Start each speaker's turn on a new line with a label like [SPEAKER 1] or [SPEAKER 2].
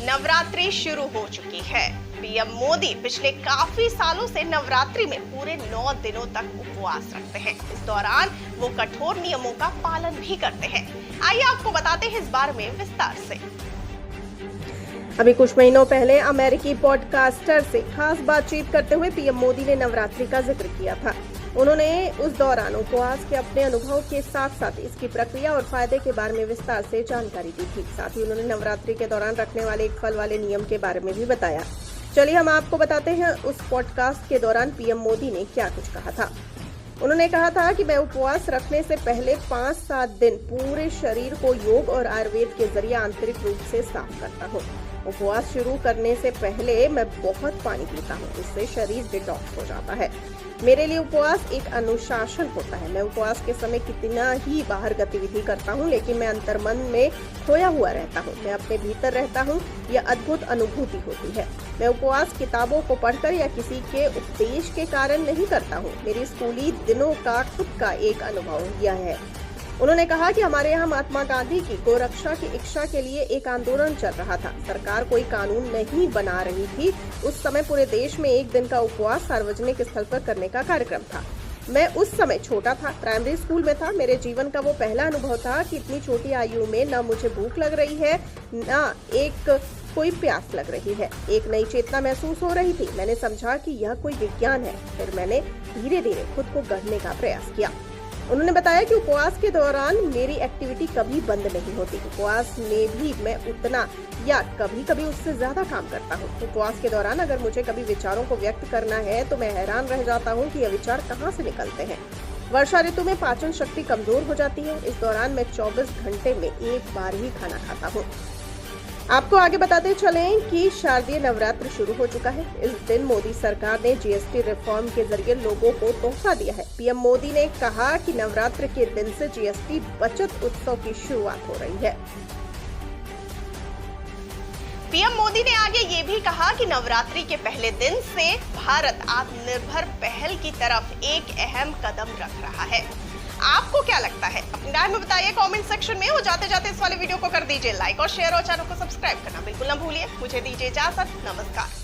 [SPEAKER 1] नवरात्रि शुरू हो चुकी है। पीएम मोदी पिछले काफी सालों से नवरात्रि में पूरे 9 दिनों तक उपवास रखते हैं। इस दौरान वो कठोर नियमों का पालन भी करते हैं। आइए आपको बताते हैं इस बारे में विस्तार से।
[SPEAKER 2] अभी कुछ महीनों पहले अमेरिकी पॉडकास्टर से खास बातचीत करते हुए पीएम मोदी ने नवरात्रि का जिक्र किया था। उन्होंने उस दौरान उपवास के अपने अनुभव के साथ साथ इसकी प्रक्रिया और फायदे के बारे में विस्तार से जानकारी दी थी। साथ ही उन्होंने नवरात्रि के दौरान रखने वाले एक फल वाले नियम के बारे में भी बताया। चलिए हम आपको बताते हैं उस पॉडकास्ट के दौरान पीएम मोदी ने क्या कुछ कहा था। उन्होंने कहा था कि मैं उपवास रखने से पहले 5-7 दिन पूरे शरीर को योग और आयुर्वेद के जरिए आंतरिक रूप से साफ करता हूँ। उपवास शुरू करने से पहले मैं बहुत पानी पीता हूँ, इससे शरीर डिटॉक्स हो जाता है। मेरे लिए उपवास एक अनुशासन होता है। मैं उपवास के समय कितना ही बाहर गतिविधि करता हूँ, लेकिन मैं अंतर्मन में खोया हुआ रहता हूँ। मैं अपने भीतर रहता हूँ। यह अद्भुत अनुभूति होती है। मैं उपवास किताबों को पढ़कर या किसी के उपदेश के कारण नहीं करता हूँ। मेरी स्कूली दिनों का खुद का एक अनुभव यह है। उन्होंने कहा कि हमारे यहाँ महात्मा गांधी की गोरक्षा की इच्छा के लिए एक आंदोलन चल रहा था। सरकार कोई कानून नहीं बना रही थी। उस समय पूरे देश में एक दिन का उपवास सार्वजनिक स्थल पर करने का कार्यक्रम था। मैं उस समय छोटा था, प्राइमरी स्कूल में था। मेरे जीवन का वो पहला अनुभव था कि इतनी छोटी आयु में न मुझे भूख लग रही है, न एक कोई प्यास लग रही है। एक नई चेतना महसूस हो रही थी। मैंने समझा कि यह कोई विज्ञान है। फिर मैंने धीरे धीरे खुद को गढ़ने का प्रयास किया। उन्होंने बताया कि उपवास के दौरान मेरी एक्टिविटी कभी बंद नहीं होती। उपवास में भी मैं उतना या कभी कभी उससे ज्यादा काम करता हूँ। उपवास के दौरान अगर मुझे कभी विचारों को व्यक्त करना है तो मैं हैरान रह जाता हूँ कि यह विचार कहाँ से निकलते हैं। वर्षा ऋतु में पाचन शक्ति कमजोर हो जाती है। इस दौरान मैं 24 घंटे में एक बार ही खाना खाता हूँ। आपको आगे बताते चलें कि शारदीय नवरात्र शुरू हो चुका है। इस दिन मोदी सरकार ने जीएसटी रिफॉर्म के जरिए लोगों को तोहफा दिया है। पीएम मोदी ने कहा कि नवरात्र के दिन से जीएसटी बचत उत्सव की शुरुआत हो रही है।
[SPEAKER 1] पीएम मोदी ने आगे ये भी कहा कि नवरात्रि के पहले दिन से भारत आत्मनिर्भर पहल की तरफ एक अहम कदम रख रहा है। आपको क्या लगता है? अपनी राय में बताइए कमेंट सेक्शन में। और जाते जाते इस वाले वीडियो को कर दीजिए लाइक और शेयर और चैनल को सब्सक्राइब करना बिल्कुल ना भूलिए। मुझे दीजिए इजाजत। नमस्कार।